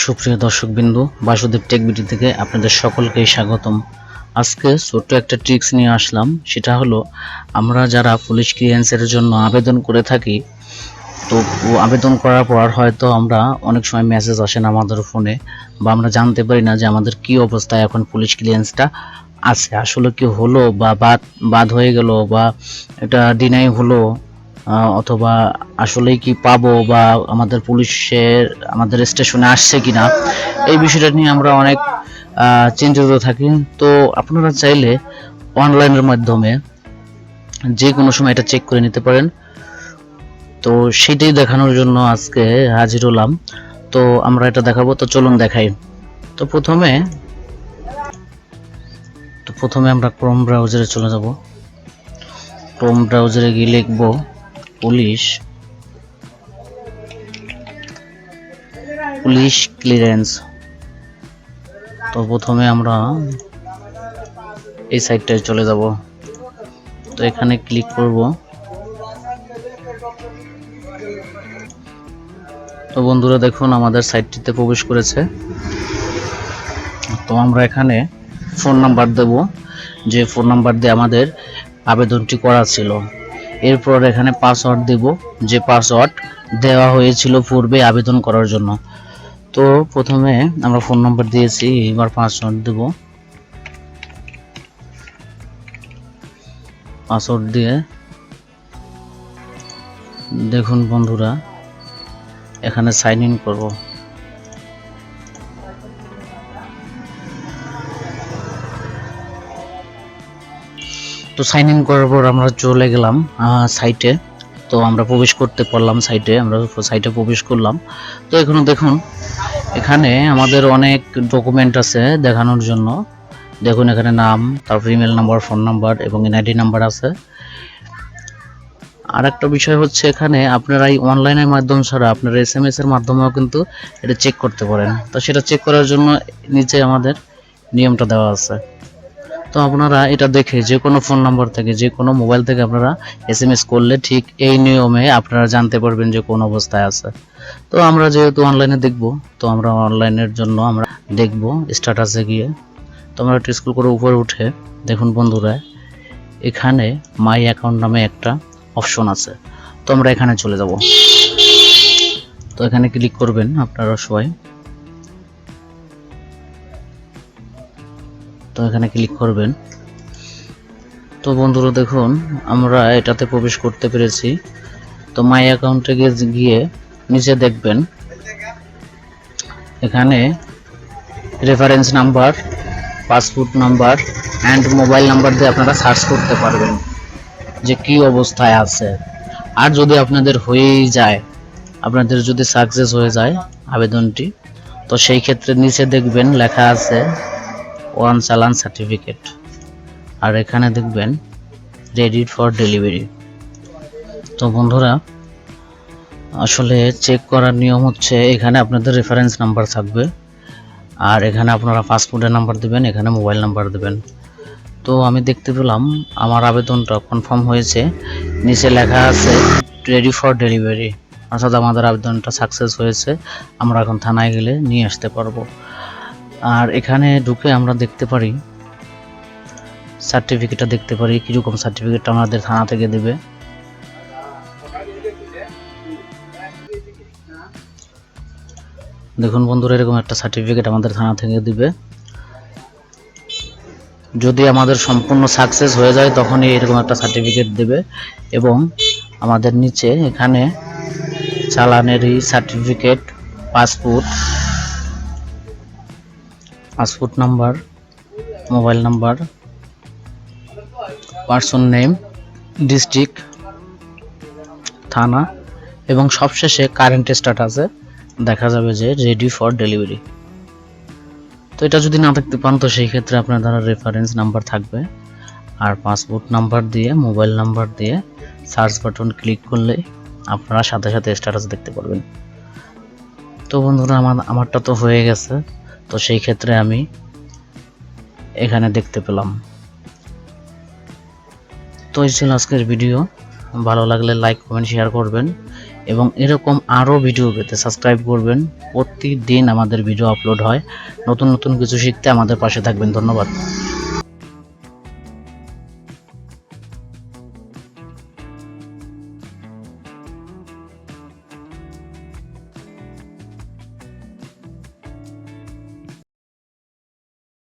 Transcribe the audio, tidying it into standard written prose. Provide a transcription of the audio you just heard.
সুপ্রিয় দর্শকবৃন্দু, Basudeb tech BD থেকে আপনাদের সকলকে স্বাগতম। আজকে ছোট্ট একটা ট্রিক্স নিয়ে আসলাম। সেটা হলো, আমরা যারা পুলিশ ক্লিয়ারেন্সের জন্য আবেদন করে থাকি, তো আবেদন করার পর হয়তো আমরা অনেক সময় মেসেজ আসে না আমাদের ফোনে, বা আমরা জানতে পারি না যে আমাদের কি অবস্থায় এখন পুলিশ ক্লিয়ারেন্সটা আছে, আসলে কি হলো বা বাদ হয়ে গেল, বা এটা ডিনাই হলো, অথবা আসলেই কি পাবো, বা আমাদের পুলিশের আমাদের স্টেশনে আসছে কিনা, এই বিষয়টা নিয়ে আমরা অনেক চিন্তিত থাকি। তো আপনারা চাইলে অনলাইনের মাধ্যমে যে কোনো সময় এটা চেক করে নিতে পারেন। তো সেটাই দেখানোর জন্য আজকে হাজির হলাম। তো আমরা এটা দেখাবো, তো চলুন দেখাই। তো প্রথমে আমরা ক্রোম ব্রাউজারে চলে যাব। ক্রোম ব্রাউজারে গিয়ে লিখব পুলিশ ক্লিয়ারেন্স। তো প্রথমে আমরা এই সাইটটায় চলে যাব। তো এখানে ক্লিক করব। তো বন্ধুরা দেখুন, আমাদের সাইটটিতে প্রবেশ করেছে। তো আমরা এখানে ফোন নাম্বার দেব, যে ফোন নাম্বার দিয়ে আমাদের আবেদনটি করা ছিল। এরপর এখানে পাসওয়ার্ড দেব, যে পাসওয়ার্ড দেওয়া হয়েছিল পূর্বে আবেদন করার জন্য। তো প্রথমে আমরা ফোন নাম্বার দিয়েছি, এবার পাসওয়ার্ড দেব। পাসওয়ার্ড দিয়ে দেখুন বন্ধুরা, এখানে সাইন ইন করব। তো সাইন ইন করার পর আমরা চলে গেলাম সাইটে। তো আমরা প্রবেশ করতে পারলাম সাইটে, আমরা সাইটে প্রবেশ করলাম। তো এখন দেখুন, এখানে আমাদের অনেক ডকুমেন্ট আছে দেখানোর জন্য। দেখুন এখানে নাম, তারপর ইমেল নাম্বার, ফোন নাম্বার এবং এনআইডি নাম্বার আছে। আর একটা বিষয় হচ্ছে, এখানে আপনারা এই অনলাইনের মাধ্যম ছাড়া আপনারা SMS এর মাধ্যমেও কিন্তু এটা চেক করতে পারেন। তো সেটা চেক করার জন্য নিচে আমাদের নিয়মটা দেওয়া আছে। তো আপনারা এটা দেখে যে কোনো ফোন নাম্বার থেকে, যে কোনো মোবাইল থেকে আপনারা SMS করলে ঠিক এই নিয়মে আপনারা জানতে পারবেন যে কোন অবস্থায় আছে। তো আমরা যেহেতু অনলাইনে দেখব, তো আমরা অনলাইনের জন্য আমরা দেখব স্ট্যাটাসে গিয়ে। তো আমরা একটু স্ক্রল করে উপরে উঠে দেখুন বন্ধুরা, এখানে মাই অ্যাকাউন্ট নামে একটা অপশন আছে। তো আমরা এখানে চলে যাব। তো এখানে ক্লিক করবেন আপনারা সবাই। তো এখানে ক্লিক করবেন। তো বন্ধুরা দেখুন, আমরা এটাতে প্রবেশ করতে পেরেছি। তো মাই অ্যাকাউন্টে গিয়ে নিচে দেখবেন এখানে reference number, passport number and mobile number দিয়ে আপনারা সার্চ করতে পারবেন যে কি অবস্থায় আছে। আর যদি আপনাদের হয়েই যায়, আপনাদের যদি সাকসেস হয়ে যায় আবেদনটি, তো সেই ক্ষেত্রে নিচে দেখবেন লেখা আছে ওয়ান চালান সার্টিফিকেট, আর এখানে দেখবেন রেডি ফর ডেলিভারি। তো বন্ধুরা, আসলে চেক করার নিয়ম হচ্ছে, এখানে আপনাদের রেফারেন্স নাম্বার থাকবে, আর এখানে আপনারা পাসপোর্টের নাম্বার দেবেন, এখানে মোবাইল নাম্বার দেবেন। তো আমি দেখতে পেলাম আমার আবেদনটা কনফার্ম হয়েছে। নিচে লেখা আছে রেডি ফর ডেলিভারি, অর্থাৎ আমাদের আবেদনটা সাকসেস হয়েছে। আমরা এখন থানায় গেলে নিয়ে আসতে পারবো। আর এখানে ঢুকে আমরা দেখতে পারি সার্টিফিকেটটা, দেখতে পারি কীরকম সার্টিফিকেটটা আমাদের থানা থেকে দেবে। দেখুন বন্ধুরা, এরকম একটা সার্টিফিকেট আমাদের থানা থেকে দিবে। যদি আমাদের সম্পূর্ণ সাকসেস হয়ে যায়, তখনই এরকম একটা সার্টিফিকেট দেবে। এবং আমাদের নিচে এখানে চালানেরই certificate, passport number, mobile number, person name, district, থানা এবং সবশেষে কারেন্ট স্ট্যাটাসে দেখা যাবে যে রেডি ফর ডেলিভারি। তো এটা যদি না দেখতে পান, তো সেই ক্ষেত্রে আপনার দ্বারা রেফারেন্স নাম্বার থাকবে, আর পাসপোর্ট নাম্বার দিয়ে, মোবাইল নাম্বার দিয়ে সার্চ বাটন ক্লিক করলে আপনারা সাথে সাথে স্ট্যাটাস দেখতে পারবেন। তো বন্ধুরা, আমারটা তো হয়ে গেছে। তো সেই ক্ষেত্রে আমি এখানে দেখতে পেলাম। তো এই ছিল আজকের ভিডিও। ভালো লাগলে লাইক, কমেন্ট, শেয়ার করবেন এবং এরকম আরও ভিডিও পেতে সাবস্ক্রাইব করবেন। প্রতিদিন আমাদের ভিডিও আপলোড হয়। নতুন নতুন কিছু শিখতে আমাদের পাশে থাকবেন। ধন্যবাদ।